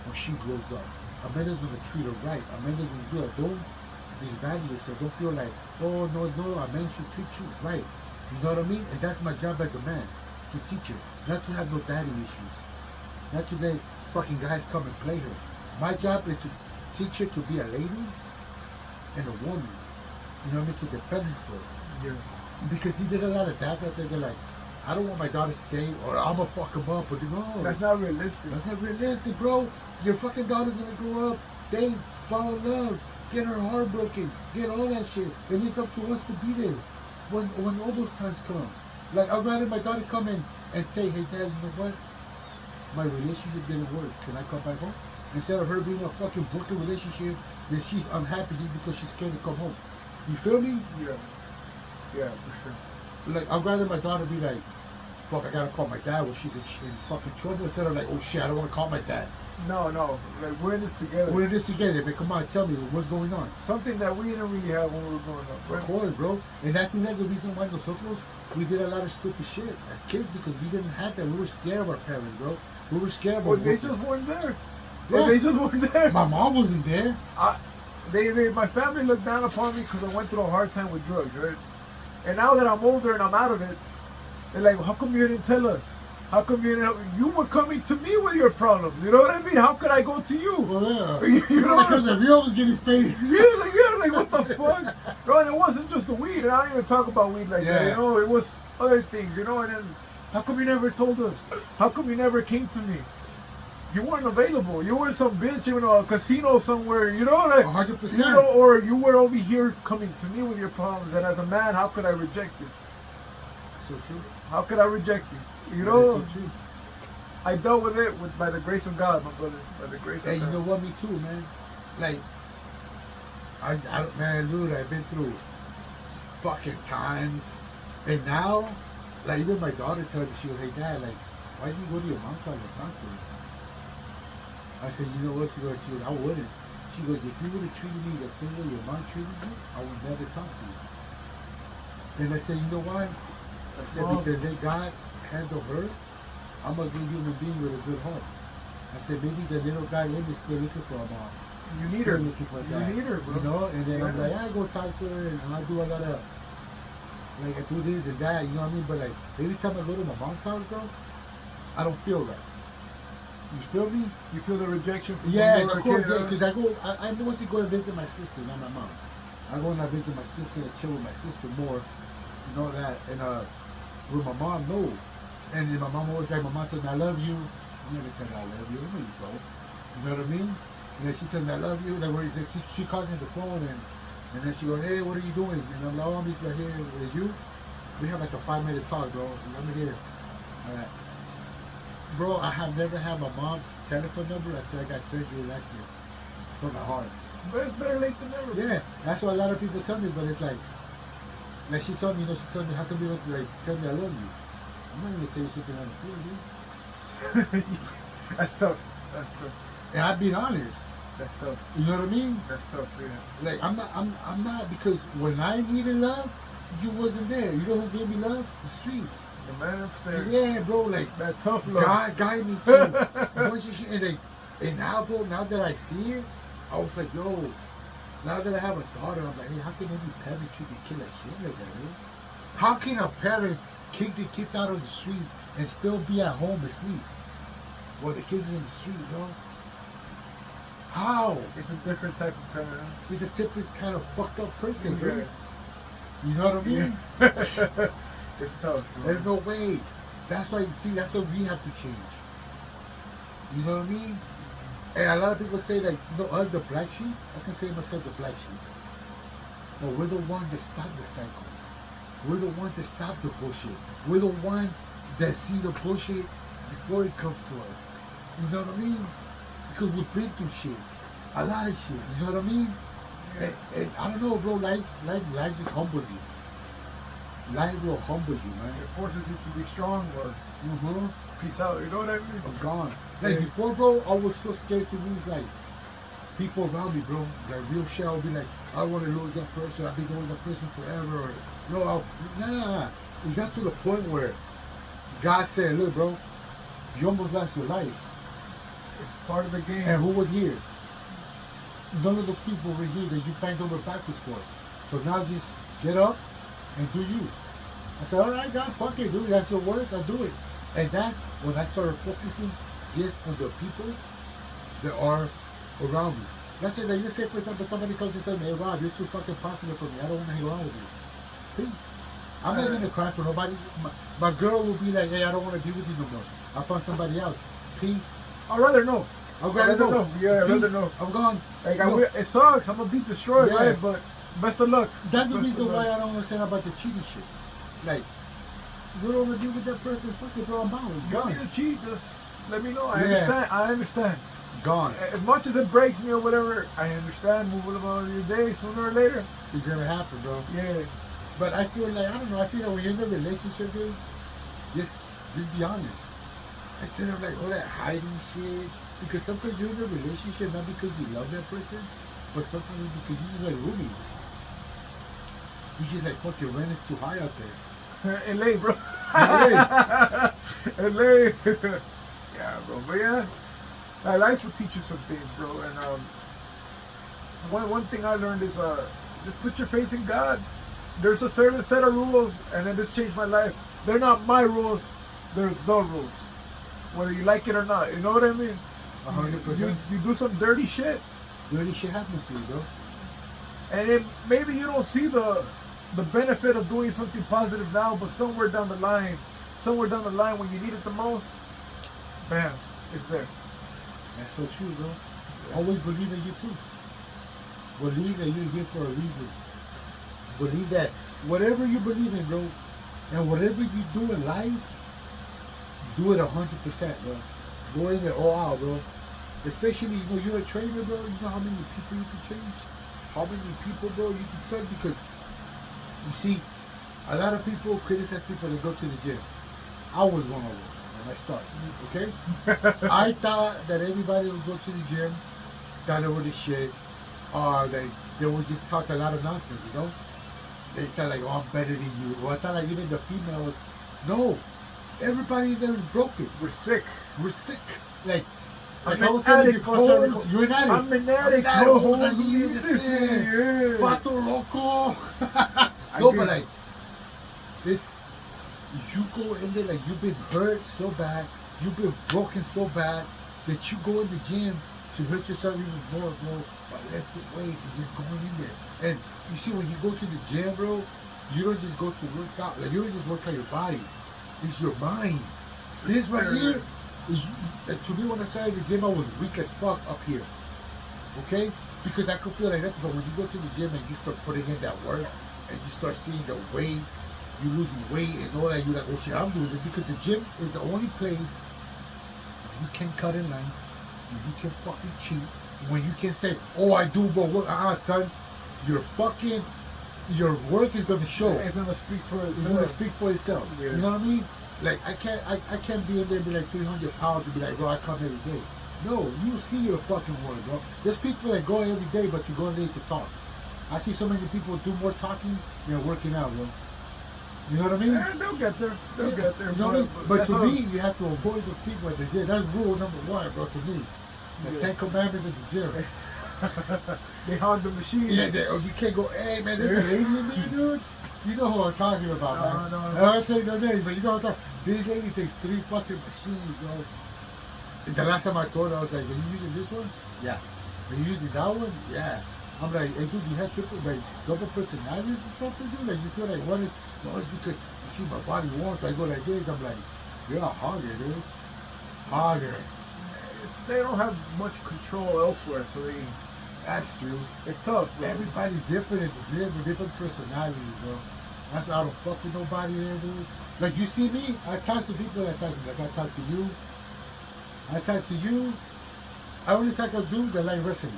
when she grows up. A man is gonna treat her right. A man is gonna do it. Don't disvalue yourself. Don't feel like, oh no, a man should treat you right. You know what I mean? And that's my job as a man, to teach her, not to have no daddy issues, not to let fucking guys come and play her. My job is to teach her to be a lady and a woman. You know what I mean? To defend herself. Yeah. Because see, there's a lot of dads out there. They're like, I don't want my daughter to date, or I'm gonna fuck him up, or no. That's not realistic. That's not realistic, bro. Your fucking daughter's gonna grow up, date, fall in love, get her heart broken, get all that shit. And it's up to us to be there when all those times come. Like, I'd rather my daughter come in and say, hey, Dad, you know what? My relationship didn't work. Can I come back home? Instead of her being in a fucking broken relationship that she's unhappy just because she's scared to come home. You feel me? Yeah. Yeah, for sure. Like, I'd rather my daughter be like, fuck, I gotta call my dad when she's in fucking trouble, instead of like, oh shit, I don't wanna call my dad. No. Like, we're in this together. We're in this together, but come on, tell me, what's going on? Something that we didn't really have when we were growing up, right? Of course, bro. And I think that's the reason why nosotros, we did a lot of stupid shit as kids, because we didn't have that. We were scared of our parents, bro. We were scared of our They parents. just weren't there. Yeah. They just weren't there. My mom wasn't there. My family looked down upon me because I went through a hard time with drugs, right? And now that I'm older and I'm out of it, they're like, how come you didn't tell us? How come you were coming to me with your problems? You know what I mean? How could I go to you? Well, You know what because if you was getting paid. like what the fuck? Bro, and it wasn't just the weed, and I don't even talk about weed like that, you know? It was other things, you know? And then, how come you never told us? How come you never came to me? You weren't available. You were some bitch in a casino somewhere, you know? Like, 100%. You know, or you were over here coming to me with your problems, and as a man, how could I reject you? So true. How could I reject you? You That know? is so true. I dealt with it by the grace of God, my brother. By the grace of Hey, God. you know what? Me too, man. Like, man, dude, I've been through fucking times. And now, like, even my daughter tells me, she goes, hey, Dad, like, why did you go to your mom's house and talk to her? I said, you know what? She goes, I wouldn't. She goes, if you would have treated me the same way your mom treated me, I would never talk to you. And I said, you know why? I said, because they God handled her, I'm a good human being with a good heart. I said, maybe the little guy in me still looking for a mom. You need her. Looking for a dad. You need her, bro. You know? And then I'm like, I go talk to her, and I do a lot of, like, I do this and that, you know what I mean? But, like, every time I go to my mom's house, bro, I don't feel right. You feel me? You feel the rejection from Yeah, your of course, kid, because I mostly go and visit my sister, not my mom. I go and I visit my sister and chill with my sister more, you know that, and with my mom, no. And then my mom always like, my mom said, I love you. I never tell her I love you. I know you don't. You know what I mean? And then she tells me I love you. Like, she called me on the phone, and then she goes, hey, what are you doing? And I'm like, oh, I'm just like, here with you. We have like a 5-minute talk, bro. And I'm here. Bro, I have never had my mom's telephone number until I got surgery last year for my heart. But it's better late than never. Yeah, that's what a lot of people tell me, but it's like she told me, she told me, how come you don't like tell me I love you? I'm not gonna tell you something I don't feel, dude. That's tough. That's tough. And I'm being honest. That's tough. You know what I mean? That's tough, yeah. Like I'm not, because when I needed love, you wasn't there. You know who gave me love? The streets. The man upstairs. Yeah, bro, like that tough love. God guide me through. And now, bro, now that I see it, I was like, yo, now that I have a daughter, I'm like, hey, how can any parent treat the kid like shit like that, dude? How can a parent kick the kids out on the streets and still be at home asleep while the kids is in the street, bro? How? It's a different type of parent. He's a typical kind of fucked up person, Yeah. dude. You know what I mean? It's tough. Bro. There's no way. That's why, see, that's what we have to change. You know what I mean? And a lot of people say that, you know, us, the black sheep, I can say myself the black sheep. No, we're the ones that stop the cycle. We're the ones that stop the bullshit. We're the ones that see the bullshit before it comes to us. You know what I mean? Because we've been through shit. A lot of shit. You know what I mean? Yeah. And I don't know, bro, life just humbles you. Life will humble you, man. It forces you to be strong or Mm-hmm. peace out. You know what I mean? I'm gone. Like, Yeah. before, bro, I was so scared to lose, like, people around me, bro. Like, real shit, I would be like, I want to lose that person. I'll be going to that person forever. Or, no, nah. It got to the point where God said, look, bro, you almost lost your life. It's part of the game. And who was here? None of those people were here that you banged over backwards for. So now just get up and do you. I said, all right, God, fuck it, dude. That's your words. I'll do it. And that's when I started focusing just on the people that are around me. Let's say that, you say, for example, somebody comes and tells me, hey, Rob, you're too fucking positive for me. I don't want to hang around with you. Peace. I'm not gonna cry for nobody. My girl will be like, hey, I don't want to be with you no more. I found somebody else. Peace. I'd rather know. I'd rather know. Yeah, I'd rather Peace. know. I'm gone. Like, Look, it sucks. I'm gonna be destroyed, Yeah. right? But best of luck. that's the Best reason of why luck. I don't understand about the cheating shit. Like, you don't want to be with that person, fuck it, bro, I'm out. You want me Gone. to cheat? Just let me know. I Yeah. understand. I understand. Gone. As much as it breaks me or whatever, I understand. Move on your day sooner or later. It's gonna happen, bro. Yeah. But I feel like, I don't know, I feel like when you're in a relationship, dude, just be honest. Instead of like all that hiding shit. Because sometimes you're in a relationship not because you love that person, but sometimes it's because you just like roommates. You just like, fuck, your rent is too high out there. LA, bro. LA. LA. Yeah, bro. But yeah, life will teach you some things, bro. And one thing I learned is just put your faith in God. There's a certain set of rules, and then this changed my life. They're not my rules; they're the rules, whether you like it or not. You know what I mean? 100%. You do some dirty shit, Dirty shit happens to you, bro. and then maybe you don't see the benefit of doing something positive now, but somewhere down the line when you need it the most, bam, it's there. That's so true, bro. Always believe in you too. Believe that you're here for a reason. Believe that whatever you believe in, bro, and whatever you do in life, do it 100%, bro. Go in there all out, bro. Especially, you know, you're a trainer, bro. You know how many people you can change? How many people, bro, you can touch? Because, you see, a lot of people criticize people that go to the gym. I was one of them when I started, okay? I thought that everybody would go to the gym, thought they were the shit, or they would just talk a lot of nonsense, you know? They thought like, oh, I'm better than you. Or I thought like even the females, no. Everybody there is broken. We're sick. We're sick. Like I'm I an was telling you addict, before, I started Holmes. you're an addict. I'm an addict, Holmes. I Holmes. need you to Listen, yeah. Vato loco. I No, get but it. like, it's, you go in there like you've been hurt so bad, you've been broken so bad, that you go in the gym to hurt yourself even more, bro, by lifting weights and just going in there. And you see, when you go to the gym, bro, you don't just go to work out, like you don't just work out your body, it's your mind. This right here, to me when I started the gym, I was weak as fuck up here, okay? Because I could feel like that, but when you go to the gym and you start putting in that work, and you start seeing the weight, you losing weight and all that, you're like, oh shit, I'm doing this, because the gym is the only place you can cut in line, when you can fucking cheat, when you can say, oh, I do but work, son, your work is gonna show. It's gonna speak for It's itself. gonna speak for itself. Yeah. You know what I mean? Like I can't be in there and be like 300 pounds and be like, bro, I come every day. No, you see your fucking work, bro. There's people that go every day, but you go in there to talk. I see so many people do more talking than working out, bro. You know what I mean? Yeah, they'll get there. They'll get there. You know what I mean? But that's to how- me, you have to avoid those people at the gym. That's rule number one, bro, to me. The Yeah. 10 commandments at the gym. they hog the machine. Yeah, you can't go, hey, man, there's a lady in there, dude. You know who I'm talking about, man. No. I don't say no names, but you know what I'm talking. This lady takes 3 fucking machines, bro. The last time I told her, I was like, are you using this one? Yeah. Are you using that one? Yeah. I'm like, hey, dude, you had double personalities or something, dude? Like, you feel like one is, no, it's because you see my body warm, so I go like this. I'm like, you're a hogger, dude. Hogger. They don't have much control elsewhere, so That's true. it's tough, bro. Everybody's different at the gym with different personalities, bro. That's why I don't fuck with nobody there, dude. Like, you see me, I talk to people that talk, like I talk to you. I only talk to dudes that like wrestling.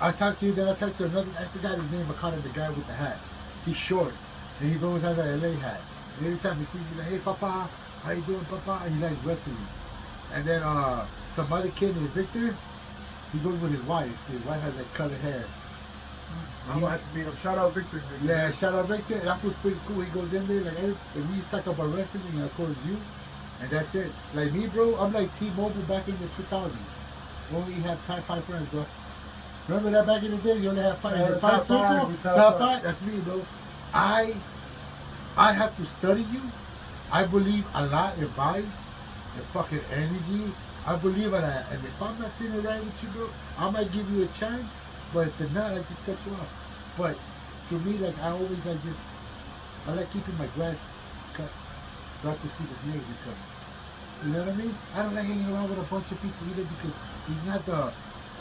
I talk to you, then I talk to another, I forgot his name, I call him the guy with the hat. He's short, and he's always has an LA hat. And every time he sees me, like, hey, Papa, how you doing, Papa? And he likes wrestling. And then some other kid named Victor, he goes with his wife. His wife has like colored hair. I'm gonna have to meet him. Shout out Victor. Yeah, shout out Victor. That was pretty cool. He goes in there, like, hey, and we just talk about wrestling, and of course you. And that's it. Like me, bro, I'm like T-Mobile back in the 2000s. Only had top 5 friends, bro. Remember that back in the day? You only had 5. Yeah, Five top circle? five, top Top five. 5? That's me, bro. I have to study you. I believe a lot in vibes and fucking energy. I believe in that. And if I'm not sitting right with you, bro, I might give you a chance. But if not, I just cut you off. But to me, like, I I like keeping my grass cut so I can see the snakes you cut. You know what I mean? I don't like hanging around with a bunch of people either because it's not the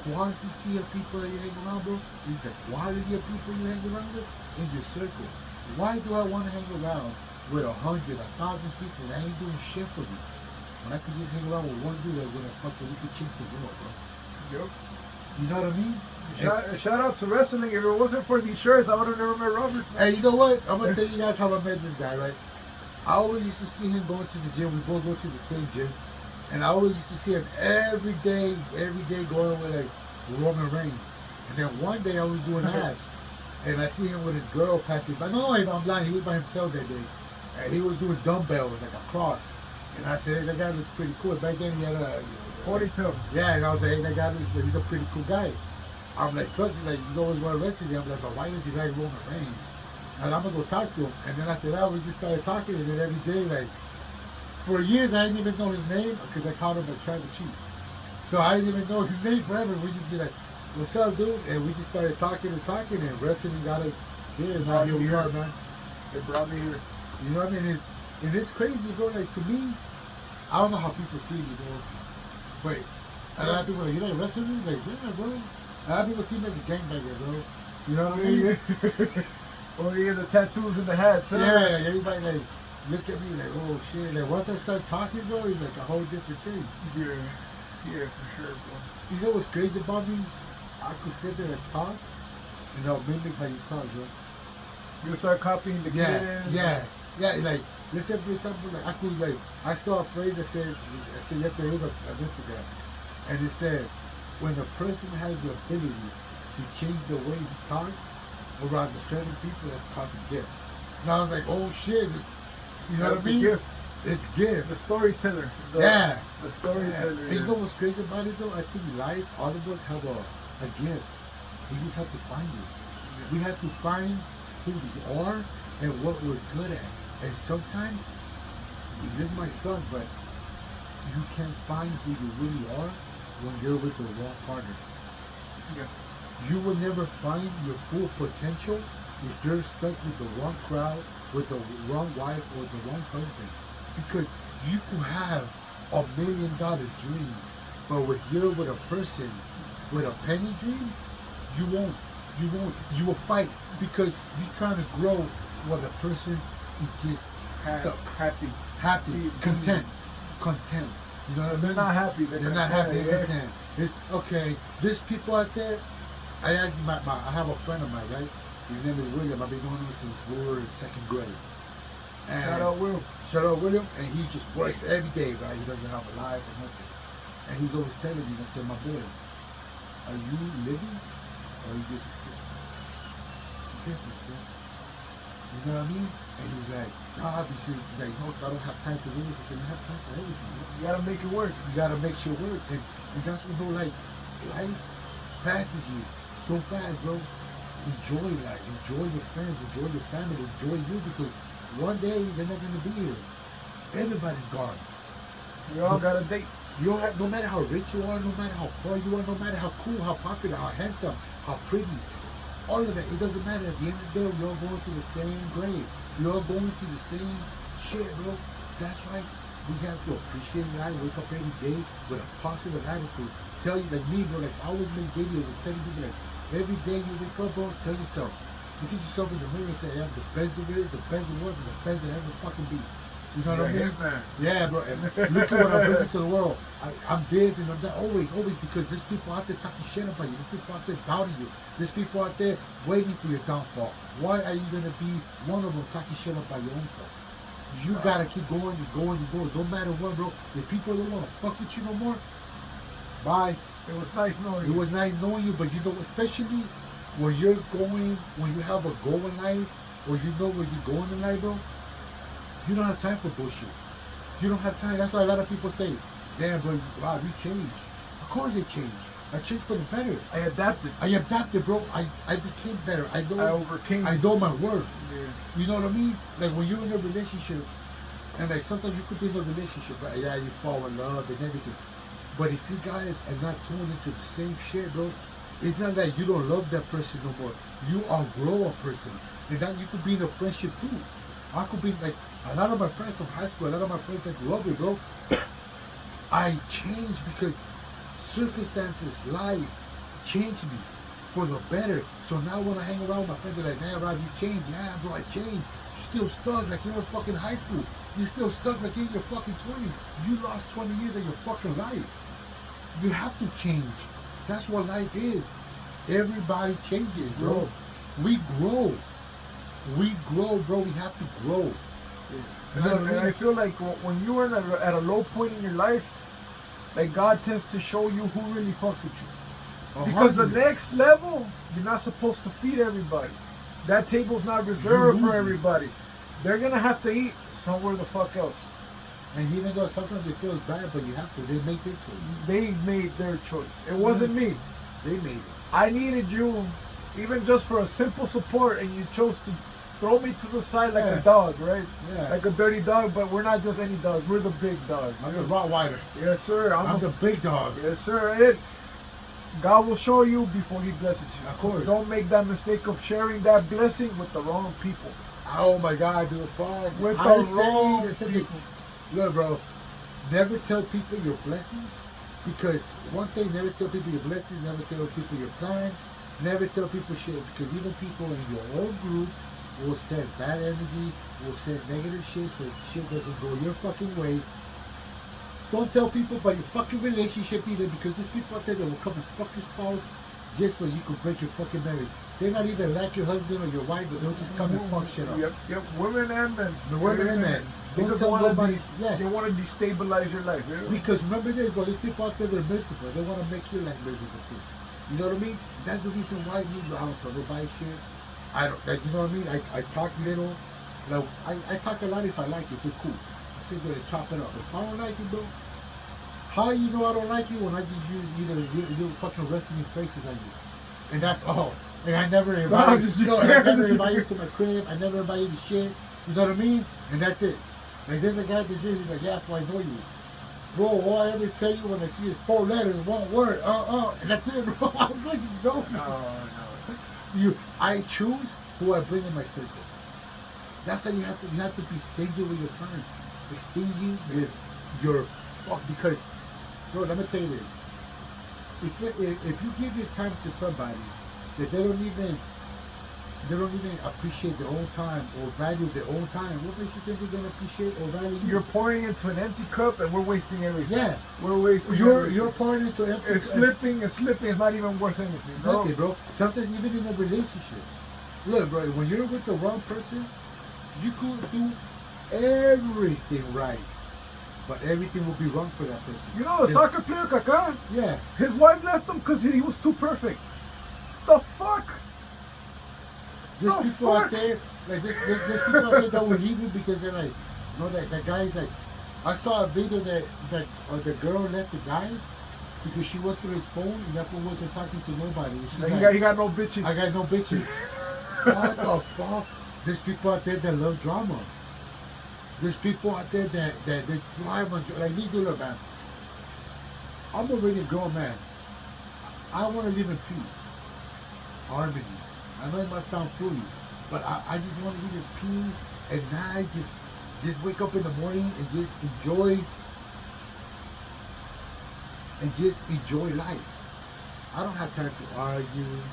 quantity of people that you hang around with, it's the quality of people you hang around with in your circle. Why do I want to hang around with 100, 1,000 people that ain't doing shit for me? When I could just hang around with one dude that's gonna fucking we could change the world, bro. Yep. You know what I mean? Shout out to wrestling. If it wasn't for these shirts, I would have never met Robert. Hey, you know what? I'm gonna tell you guys how I met this guy, right? I always used to see him going to the gym. We both go to the same gym. And I always used to see him every day going with like Roman Reigns. And then one day I was doing abs. And I see him with his girl passing by. No, I'm blind. He was by himself that day. And he was doing dumbbells, like a cross. And I said, hey, that guy looks pretty cool. Back then he had a 42. Yeah, and I was like, hey, that guy looks, he's a pretty cool guy. I'm like, plus he's always wanted to wrestle me. I'm like, but why does he like Roman Reigns? And I'm gonna go talk to him. And then after that, we just started talking. And then every day, like, for years, I didn't even know his name because I called him a tribal chief. So I didn't even know his name forever. We just be like, what's up, dude? And we just started talking, and wrestling got us here. And now here we are, man. It brought me here. You know what I mean? It's crazy, bro. Like, to me, I don't know how people see me, bro. But a lot of people are like, you like wrestling? Like, yeah, bro. A lot of people see me as a gangbanger, bro. You know what I mean? Or you get the tattoos and the hats, huh? Yeah, like everybody like look at me like, oh shit. Like once I start talking, bro, it's like a whole different thing. Yeah, for sure, bro. You know what's crazy about me? I could sit there and talk, and I'll mimic how you talk, bro. You start copying the kids. Yeah. Like let's say for example, like I could like I saw a phrase that said yesterday it was on Instagram, and it said when a person has the ability to change the way he talks around certain people, that's called a gift. And I was like, oh shit, you know what I mean? Gift. It's gift. The storyteller. The storyteller. Yeah. And you know what's crazy about it though? I think life, all of us have a gift. We just have to find it. We have to find who we are and what we're good at. And sometimes, this might suck, but you can't find who you really are when you're with the wrong partner. Yeah. You will never find your full potential if you're stuck with the wrong crowd, with the wrong wife, or the wrong husband. Because you can have $1 million dream, but if you're with a person with a penny dream, you will fight because you're trying to grow while the person is just stuck. Happy, content. You know what I mean? They're not happy. They're not happy. They're content. It's okay. There's people out there. I have a friend of mine, right? His name is William. I've been knowing him since we were in second grade. And Shout out William. And he just works every day, right? He doesn't have a life or nothing. And he's always telling me, I said, my boy, are you living or are you just existing? It's a difference, bro. You know what I mean? And he's like, nah, he's like, no, because I don't have time to do this. I said, you have time for everything, bro. You gotta make it work. You gotta make shit work. And that's what, like, life passes you so fast, bro. Enjoy life, enjoy your friends, enjoy your family, enjoy you, because one day they're not gonna be here. Everybody's gone. We all got a date. You have, no matter how rich you are, no matter how poor you are, no matter how cool, how popular, how handsome, how pretty, all of that, it doesn't matter. At the end of the day, we're all going to the same grave. We're all going to the same shit, bro. That's why we have to appreciate life, wake up every day with a positive attitude. Tell you, like me, bro, like I always make videos and telling people, like, every day you wake up, bro, tell yourself, look at yourself in the mirror and say, I'm the best there is, the best there was, and the best there ever fucking be. You know what I mean? Man. Yeah, bro. And look at what I'm bringing to the world. I'm this and I'm that. Always, because there's people out there talking shit about you. There's people out there doubting you. There's people out there waiting for your downfall. Why are you going to be one of them talking shit about your own self? You got to keep going and going and going. No matter what, bro. If people don't want to fuck with you no more, bye. It was nice knowing you. It was nice knowing you, but you know, especially when you're going, when you have a goal in life, or you know where you're going in life, bro, you don't have time for bullshit. You don't have time. That's why a lot of people say, damn, bro, wow, you changed. Of course I changed. I changed for the better. I adapted, bro. I became better. I overcame. I know my worth. Yeah. You know what I mean? Like when you're in a relationship, and like sometimes you could be in a relationship, right? Yeah, you fall in love and everything. But if you guys are not tuned into the same shit, bro, it's not that you don't love that person no more. You outgrow a person. And that you could be in a friendship too. I could be like a lot of my friends from high school, a lot of my friends that grew up with, bro. I changed because circumstances, life changed me for the better. So now when I hang around with my friends, they're like, man, Rob, you changed. Yeah, bro, I changed. You're still stuck like you're in fucking high school. You're still stuck like you're in your fucking 20s. You lost 20 years of your fucking life. You have to change. That's what life is. Everybody changes, bro. We grow. We grow, bro. We have to grow. And, I feel like when you are at a low point in your life, like God tends to show you who really fucks with you. Because the next level, you're not supposed to feed everybody. That table's not reserved for everybody. They're gonna have to eat somewhere the fuck else. And even though sometimes it feels bad, but you have to. They make their choice. They made their choice. It wasn't me. They made it. I needed you, even just for a simple support, and you chose to throw me to the side like a dog, right? Yeah. Like a dirty dog, but we're not just any dogs. We're the big dog. I'm the Rottweiler. Yes, sir. I'm the big dog. Yes, sir. God will show you before He blesses you. Of course. Don't make that mistake of sharing that blessing with the wrong people. Oh my God, dude, fuck. With I the wrong people. Look, bro, never tell people your blessings, because one thing, never tell people your blessings, never tell people your plans, never tell people shit, because even people in your own group will send bad energy, will send negative shit, so shit doesn't go your fucking way. Don't tell people about your fucking relationship either, because there's people out there that will come and fuck your spouse just so you can break your fucking marriage. They're not even like your husband or your wife, but they'll just come and fuck shit up. Yep. Women and men. The women and men. They Don't just tell want nobody. They want to destabilize your life. Yeah? Because remember this, bro, there's people out there that are miserable. They want to make your life miserable too. You know what I mean? That's the reason why I don't tell nobody shit. I don't, like, you know what I mean? I talk little. Like, I talk a lot if I like it. You're cool. I sit there and chop it up. If I don't like it, bro, how you know I don't like it? When I just use either you fucking wrestling faces on you. And that's all. And I never invite you. I never invite you to my crib. I never invite you to shit. You know what I mean? And that's it. Like, there's a guy at the gym, he's like, yeah, I know you. Bro, all I ever tell you when I see is 4 letters, 1 word, and that's it, bro. I was like, no. I choose who I bring in my circle. That's how you have to be stingy with your time. Be stingy with your fuck, because, bro, let me tell you this. If you give your time to somebody that they don't even appreciate their own time or value their own time, what makes you think they're gonna appreciate or value you? You're pouring into an empty cup and we're wasting everything. Yeah. We're wasting everything. You're pouring into an empty cup. It's slipping, it's not even worth anything, bro. Nothing, bro. Sometimes even in a relationship. Look, bro, when you're with the wrong person, you could do everything right, but everything will be wrong for that person. You know the soccer player Kaká? Yeah. His wife left him because he was too perfect. The fuck? There's people out there, like there's people out there that will leave you because they're like, you know, that guy's like, I saw a video that the girl left the guy because she went through his phone and that fool wasn't talking to nobody. And she's he got no bitches. I got no bitches. What the fuck? There's people out there that love drama. There's people out there that thrive on like me, dude, man. I'm already a grown man. I want to live in peace, harmony. I know it might sound foolish, but I just want to live in peace and not just wake up in the morning and just enjoy life. I don't have time to argue.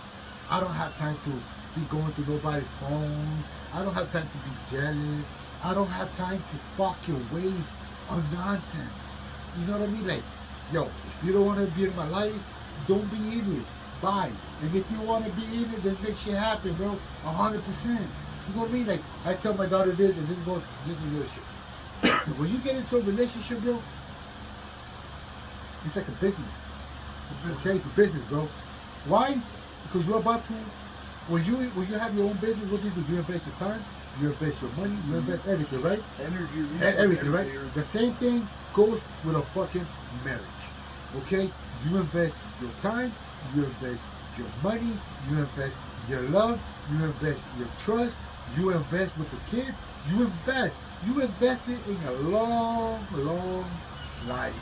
I don't have time to be going through nobody's phone. I don't have time to be jealous. I don't have time to fucking waste on nonsense. You know what I mean? Like, yo, if you don't want to be in my life, don't be in it. Bye. And if you want to be in it, then make shit happen, bro. 100%. You know what I mean? Like, I tell my daughter this, and this is real shit. When you get into a relationship, bro, it's like a business. It's a business. Okay, it's a business, bro. Why? Because you're about to, when you have your own business, what do? You invest your time, you invest your money, you invest everything, right? Energy, everything, right? The same thing goes with a fucking marriage. Okay? You invest your time, you invest your money, you invest your love, you invest your trust, you invest with the kids, you invest it in a long, long life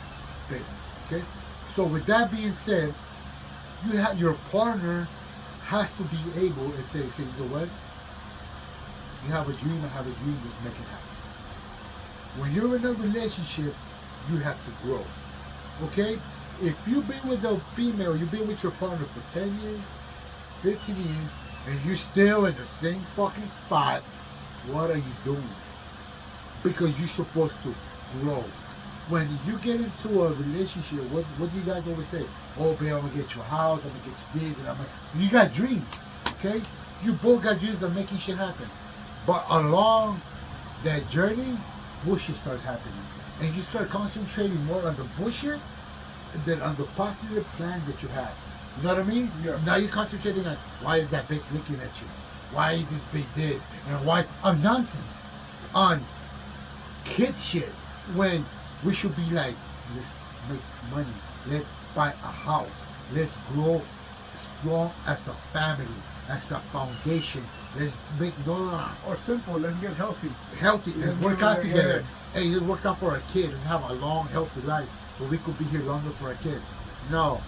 business. Okay? So with that being said, you have your partner has to be able to say, okay, you know what? You have a dream, I have a dream, just make it happen. When you're in a relationship, you have to grow. Okay? If you've been with a female, you've been with your partner for 10 years, 15 years, and you're still in the same fucking spot, what are you doing? Because you're supposed to grow. When you get into a relationship, what do you guys always say? Oh, babe, I'm gonna get you a house, I'm gonna get you this, and you got dreams, okay? You both got dreams of making shit happen. But along that journey, bullshit starts happening. And you start concentrating more on the bullshit than on the positive plans that you have. You know what I mean? Yeah. Now you're concentrating on why is that bitch looking at you? Why is this bitch this? And why? On nonsense. On kid shit. When we should be like, let's make money. Let's buy a house. Let's grow strong as a family, as a foundation. Let's make or simple. Let's get healthy. Healthy. Let's work out Yeah. together. Hey, let's work out for our kids. Let's have a long, healthy life so we could be here longer for our kids. No.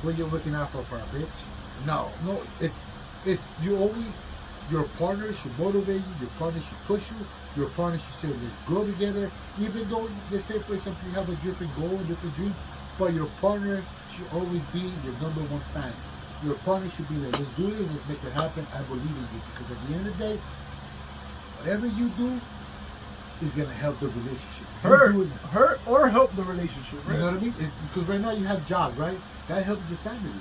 What you looking out for a bitch? No. It's you always, your partner should motivate you, your partner should push you, your partner should say, let's grow together, even though, let's say for example, you have a different goal, a different dream, but your partner should always be your number one fan. Your partner should be like, let's do this, let's make it happen, I believe in you. Because at the end of the day, whatever you do is going to help the relationship. Hurt or help the relationship, right? You know what I mean? It's because right now you have job, right? That helps your family.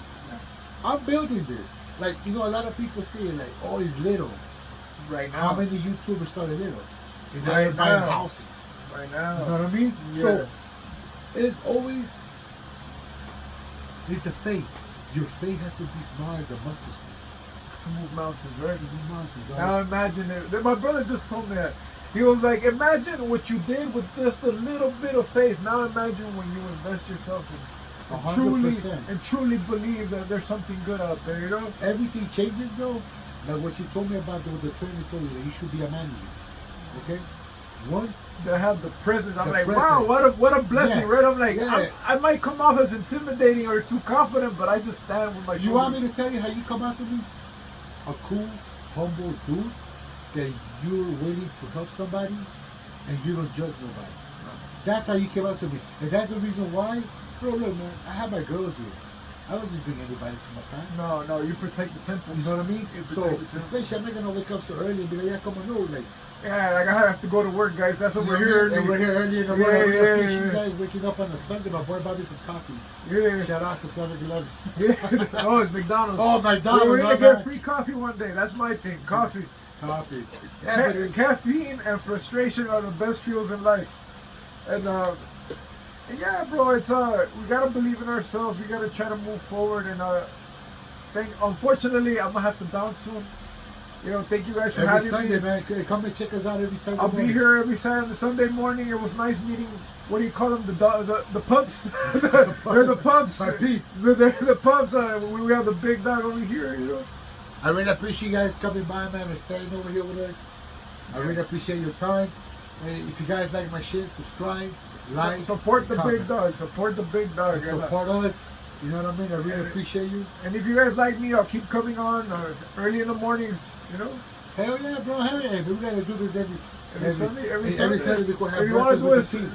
I'm building this. Like, you know, a lot of people say like, oh, it's little. Right now. How many YouTubers started little? And now Right they're buying now. houses. Right now. You know what I mean? Yeah. So it's always the faith. Your faith has to be small as a mustard seed. To move mountains, right? To move mountains. Now imagine it. My brother just told me that. He was like, imagine what you did with just a little bit of faith. Now imagine when you invest yourself in and truly believe that there's something good out there, you know? Everything changes, bro. Like what you told me about the trainer told you that you should be a manager. Okay? Once they have the presence, I'm the like, presence. wow, what a blessing, Yeah. right? I'm like, Yeah. I might come off as intimidating or too confident, but I just stand with my shoulders. You want me to tell you how you come out to me? A cool, humble dude that you're willing to help somebody and you don't judge nobody. That's how you came out to me. And that's the reason why, bro, look, man, I have my girls here. I don't just bring anybody to my pad. No, you protect the temple. You know what I mean? You So, protect the temple. especially I'm not going to wake up so early and be like, yeah, come on, no, like, Yeah, like I have to go to work, guys. That's what you we're know here what I mean? early. And we're here early in the morning. Yeah, I appreciate yeah. you guys waking up on a Sunday. My boy bought me some coffee. Yeah. Shout out to 7-Eleven. Yeah. Oh, it's McDonald's. Oh, McDonald's. We're gonna my get bad. free coffee one day. That's my thing. Coffee. Coffee. Yeah, but it's, Caffeine and frustration are the best fuels in life. And yeah, bro, it's we gotta believe in ourselves. We gotta try to move forward. And unfortunately, I'm gonna have to bounce soon. You know, thank you guys for every having Sunday, me. man. Come and check us out every Sunday I'll morning. be here every Sunday morning. It was nice meeting. What do you call them? The pups. They're the pups. My peeps. They're the pups. We have the big dog over here. You know. I really appreciate you guys coming by, man, and staying over here with us. I really appreciate your time. And if you guys like my shit, subscribe, like, Support the comment. big dog. Support the big dog. And support us. You know what I mean? I really appreciate you. And if you guys like me, I'll keep coming on early in the mornings. You know. Hell yeah, bro. Hell yeah. We gotta do this every Every Sunday. Sunday we go have If you want to breakfast do with it the team.